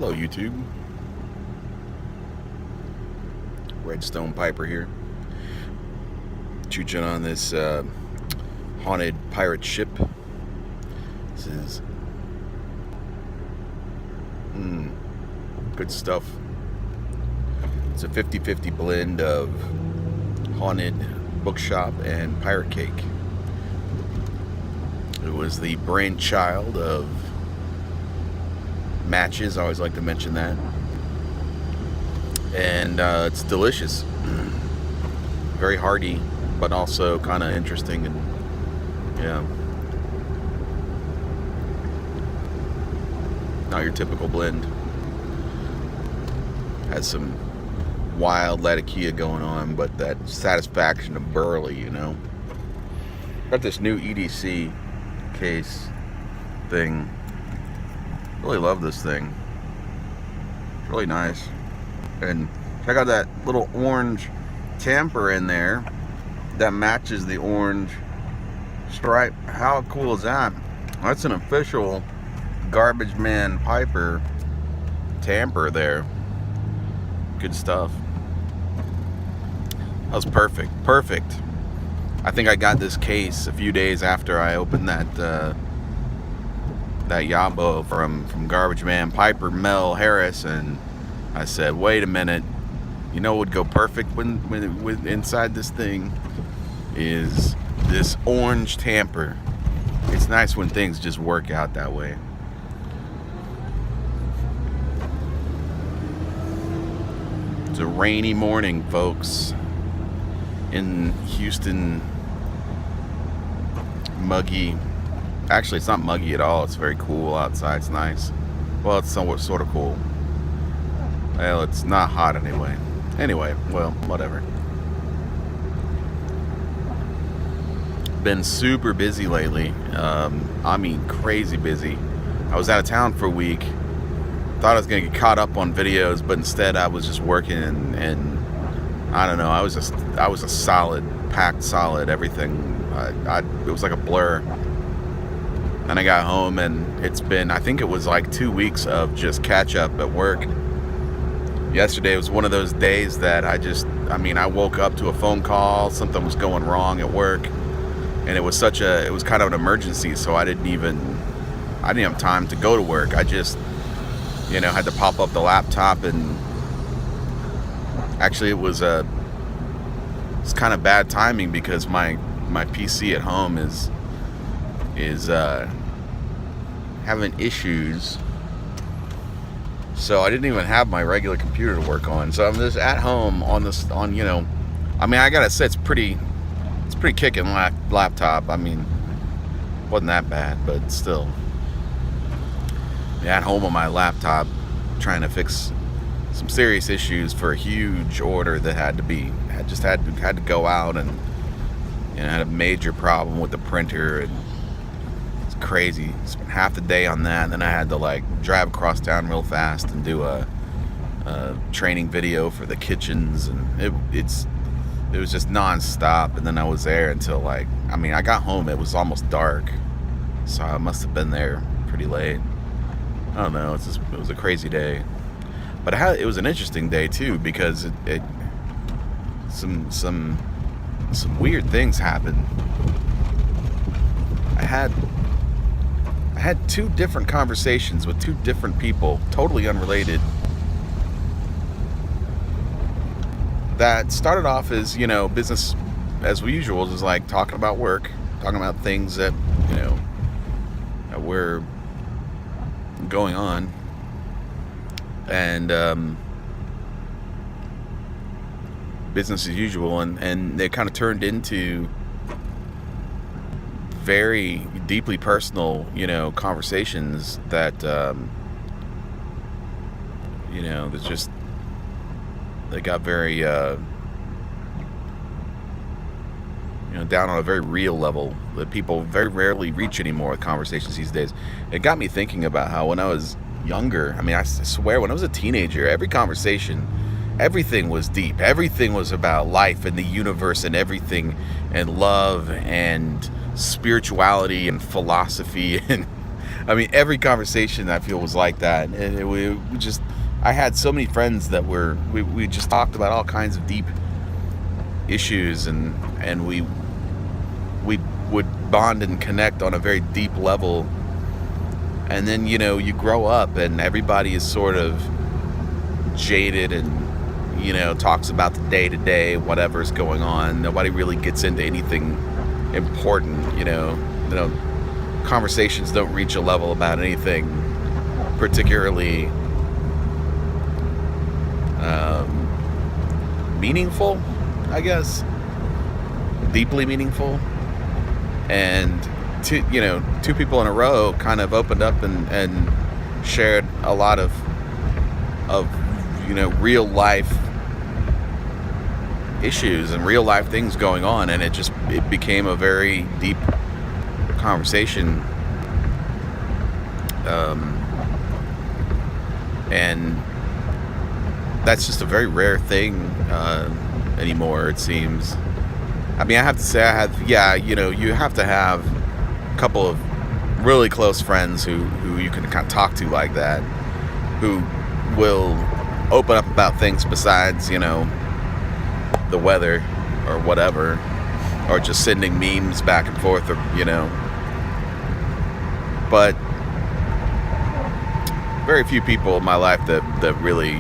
Hello, YouTube. Redstone Piper here. Chooching on this haunted pirate ship. This is good stuff. It's a 50-50 blend of haunted bookshop and pirate cake. It was the brainchild of Matches. I always like to mention that. And it's delicious. Very hearty, but also kind of interesting, and yeah, not your typical blend. Has some wild Latakia going on, but that satisfaction of burley, you know. Got this new EDC case thing. Really love this thing. It's really nice. And check out that little orange tamper in there that matches the orange stripe. How cool is that? That's an official Garbage Man Piper tamper there. Good stuff. That was perfect. Perfect. I think I got this case a few days after I opened that Yabo from Garbage Man Piper, Mel Harris, and I said, wait a minute, you know what would go perfect when inside this thing is this orange tamper. It's nice when things just work out that way. It's a rainy morning, folks, in Houston. Muggy. Actually, it's not muggy at all. It's very cool outside. It's nice. Well, it's somewhat sort of cool. Well, it's not hot anyway. Anyway, well, whatever. Been super busy lately. I mean, crazy busy. I was out of town for a week. Thought I was gonna get caught up on videos, but instead I was just working and I don't know. I was a solid, packed solid. Everything. It was like a blur. Then I got home, and it's been, I think it was like 2 weeks of just catch up at work. Yesterday was one of those days that I woke up to a phone call, something was going wrong at work, and it was kind of an emergency, so I didn't have time to go to work. I just, had to pop up the laptop, and actually it's kind of bad timing because my PC at home is having issues, so I didn't even have my regular computer to work on. So I'm just at home I gotta say it's pretty kicking laptop. I mean, wasn't that bad, but still, at home on my laptop trying to fix some serious issues for a huge order that had to go out, and had a major problem with the printer, and it's crazy. Spent half the day on that, and then I had to drive across town real fast and do a training video for the kitchens, and it was just non-stop. And then I was there until I got home, it was almost dark, so I must have been there pretty late. I don't know. It was a crazy day, but it was an interesting day too, because some weird things happened. I had 2 different conversations with 2 different people, totally unrelated, that started off as, business as usual, just like talking about work, talking about things that, that were going on. And business as usual, and they kind of turned into very deeply personal, conversations that, they got very, down on a very real level that people very rarely reach anymore with conversations these days. It got me thinking about how when I was younger, I swear, when I was a teenager, every conversation, everything was deep. Everything was about life and the universe and everything, and love and spirituality and philosophy and I mean, every conversation I feel was like that, and we just. I had so many friends that we just talked about all kinds of deep issues, and we would bond and connect on a very deep level. And then you grow up and everybody is sort of jaded and talks about the day to day, whatever's going on. Nobody really gets into anything important. Conversations don't reach a level about anything particularly meaningful, I guess, deeply meaningful. And two people in a row kind of opened up and shared a lot of real life issues and real life things going on, and it became a very deep conversation. And that's just a very rare thing anymore, it seems. I mean, I have to say, you have to have a couple of really close friends who you can kind of talk to like that, who will open up about things besides, the weather or whatever, or just sending memes back and forth, or, but very few people in my life that really,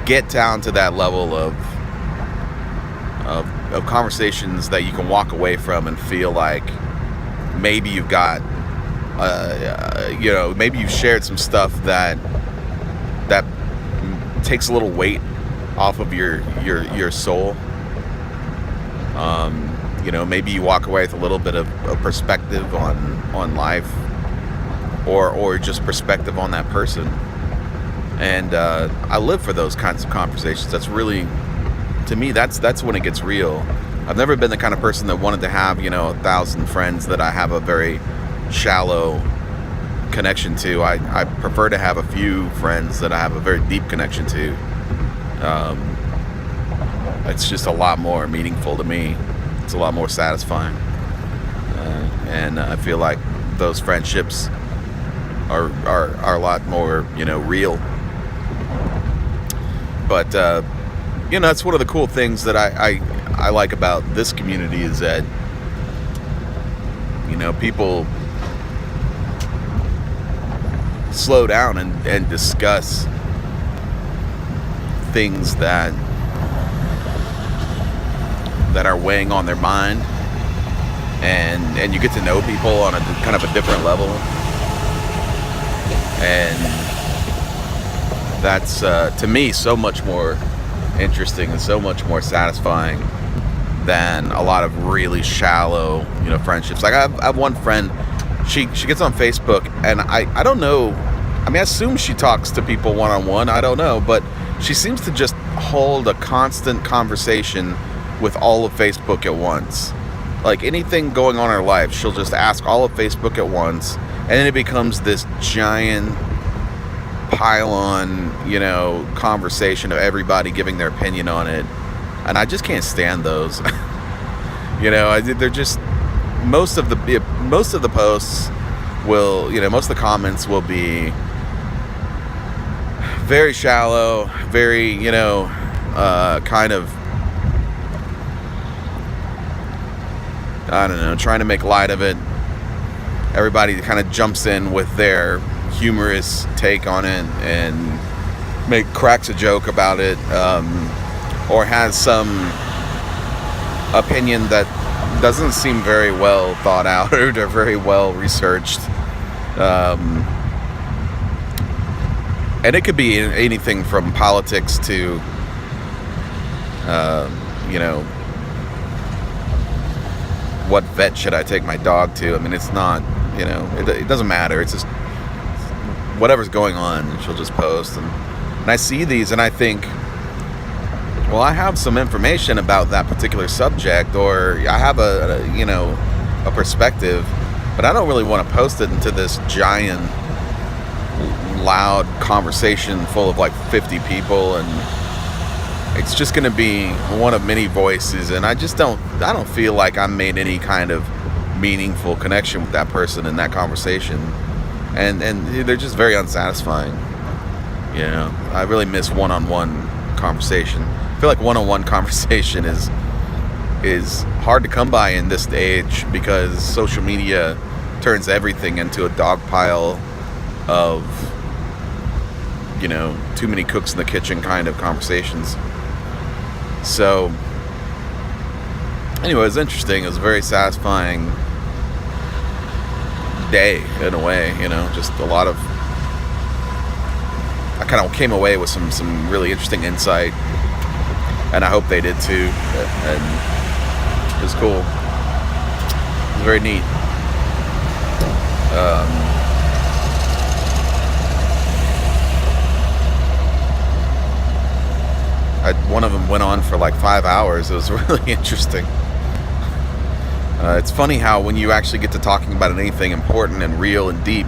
get down to that level of conversations that you can walk away from and feel like maybe you've got maybe you've shared some stuff that takes a little weight off of your soul. Maybe you walk away with a little bit of perspective on life, or just perspective on that person. And I live for those kinds of conversations. That's really, to me, that's when it gets real. I've never been the kind of person that wanted to have 1,000 friends that I have a very shallow connection to. I prefer to have a few friends that I have a very deep connection to. It's just a lot more meaningful to me. It's a lot more satisfying, and I feel like those friendships are a lot more real. But that's one of the cool things that I like about this community, is that people slow down and discuss things that are weighing on their mind, and you get to know people on a kind of a different level, and that's to me so much more interesting and so much more satisfying than a lot of really shallow friendships. Like I have one friend, she gets on Facebook, and I don't know, I mean, I assume she talks to people one-on-one, I don't know, but she seems to just hold a constant conversation with all of Facebook at once. Like anything going on in her life, she'll just ask all of Facebook at once, and then it becomes this giant pile-on, conversation of everybody giving their opinion on it, and I just can't stand those. They're just, most of the posts will, most of the comments will be very shallow, very, kind of, I don't know, trying to make light of it. Everybody kind of jumps in with their humorous take on it and cracks a joke about it, or has some opinion that doesn't seem very well thought out or very well researched. And it could be anything from politics to, what vet should I take my dog to? I mean, it's not, it doesn't matter. It's just whatever's going on, she'll just post. And I see these and I think, well, I have some information about that particular subject, or I have a perspective, but I don't really want to post it into this giant, loud conversation full of like 50 people, and it's just going to be one of many voices, and I don't feel like I made any kind of meaningful connection with that person in that conversation, and they're just very unsatisfying. You know, I really miss one-on-one conversation. I feel like one-on-one conversation is hard to come by in this age because social media turns everything into a dog pile of, you know, too many cooks in the kitchen kind of conversations. So anyway, it was interesting. It was a very satisfying day in a way, you know, just a lot of, I kind of came away with some really interesting insight, and I hope they did too. And it was cool. It was very neat. One of them went on for like 5 hours. It was really interesting. It's funny how when you actually get to talking about anything important and real and deep,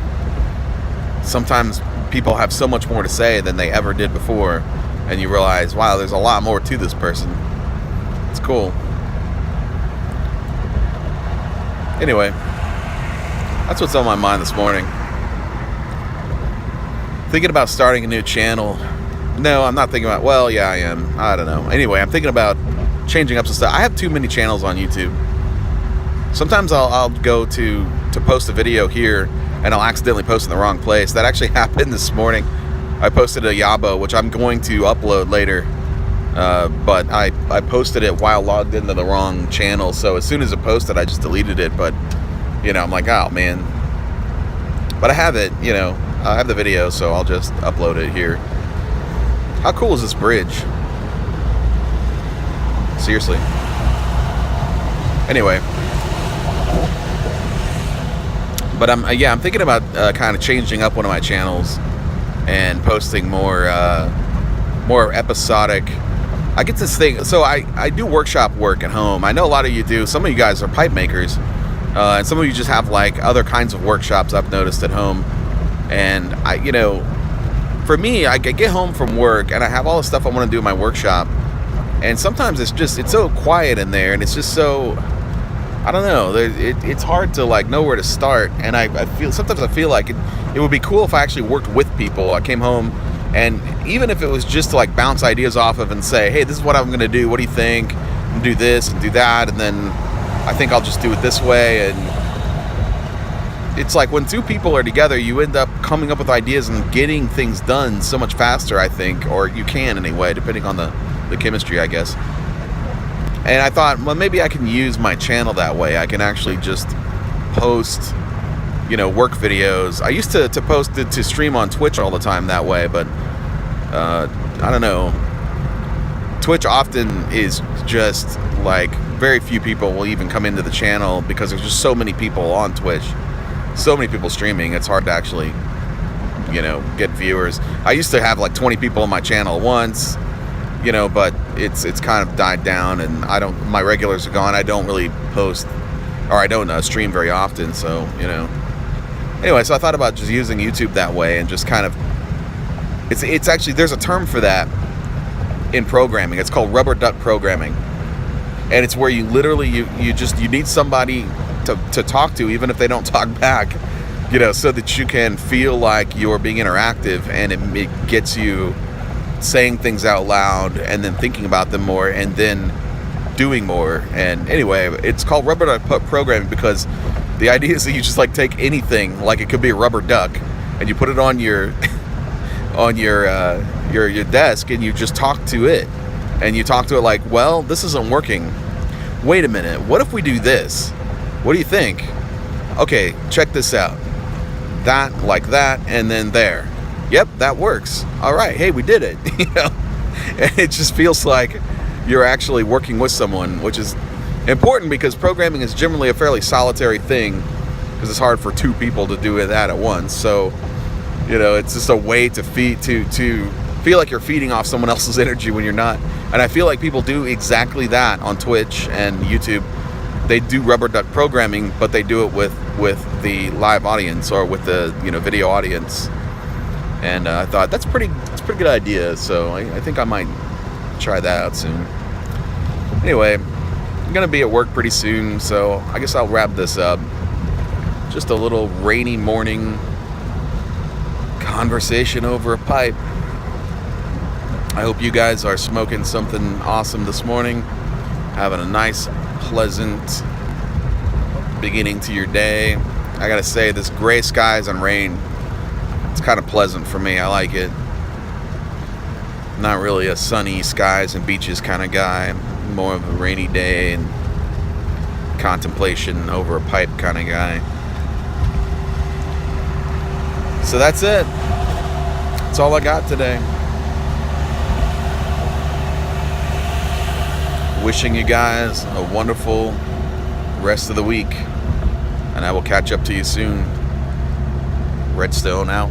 sometimes people have so much more to say than they ever did before, and you realize, wow, there's a lot more to this person. It's cool. Anyway, that's what's on my mind this morning. Thinking about starting a new channel. No, I'm not thinking about, well, yeah, I am. I don't know. Anyway, I'm thinking about changing up some stuff. I have too many channels on YouTube. Sometimes I'll go to post a video here, and I'll accidentally post in the wrong place. That actually happened this morning. I posted a Yabo, which I'm going to upload later. But I posted it while logged into the wrong channel. So as soon as it posted, I just deleted it. But, you know, I'm like, oh, man. But I have it, you know. I have the video, so I'll just upload it here. How cool is this bridge? Seriously. Anyway. But I'm thinking about kind of changing up one of my channels and posting more episodic. I get this thing. So I do workshop work at home. I know a lot of you do. Some of you guys are pipe makers, and some of you just have like other kinds of workshops I've noticed at home. And you know, for me, I get home from work and I have all the stuff I want to do in my workshop, and sometimes it's so quiet in there, and it's just so, I don't know, it's hard to like know where to start. And I feel like it would be cool if I actually worked with people. I came home, and even if it was just to like bounce ideas off of and say, hey, this is what I'm going to do, what do you think? And do this and do that, and then I think I'll just do it this way. And it's like when two people are together, you end up coming up with ideas and getting things done so much faster, I think, or you can anyway, depending on the chemistry, I guess. And I thought, well, maybe I can use my channel that way. I can actually just post, you know, work videos. I used to post it to stream on Twitch all the time that way, but I don't know. Twitch often is just like very few people will even come into the channel because there's just so many people on Twitch. So many people streaming, it's hard to actually, you know, get viewers. I used to have like 20 people on my channel once, you know, but it's kind of died down, and my regulars are gone. I don't really post, or I don't stream very often, so, you know. Anyway, so I thought about just using YouTube that way, and just kind of, it's actually, there's a term for that in programming. It's called rubber duck programming, and it's where you literally, you need somebody to talk to, even if they don't talk back, you know, so that you can feel like you're being interactive, and it gets you saying things out loud and then thinking about them more and then doing more. And anyway, it's called rubber duck programming because the idea is that you just like take anything, like it could be a rubber duck, and you put it on your your desk, and you just talk to it, and you talk to it like, well, this isn't working. Wait a minute, what if we do this? What do you think? Okay, check this out. That, like that, and then there. Yep, that works. All right, hey, we did it. You know, and it just feels like you're actually working with someone, which is important because programming is generally a fairly solitary thing because it's hard for two people to do that at once. So, you know, it's just a way to feel like you're feeding off someone else's energy when you're not. And I feel like people do exactly that on Twitch and YouTube. They do rubber duck programming, but they do it with the live audience, or with the, you know, video audience. And I thought it's a pretty good idea. So I think I might try that out soon. Anyway, I'm gonna be at work pretty soon, so I guess I'll wrap this up. Just a little rainy morning conversation over a pipe. I hope you guys are smoking something awesome this morning, having a nice, pleasant beginning to your day. I gotta say, this gray skies and rain, it's kind of pleasant for me. I like it. Not really a sunny skies and beaches kind of guy. More of a rainy day and contemplation over a pipe kind of guy. So that's it. That's all I got today. Wishing you guys a wonderful rest of the week, and I will catch up to you soon. Redstone out.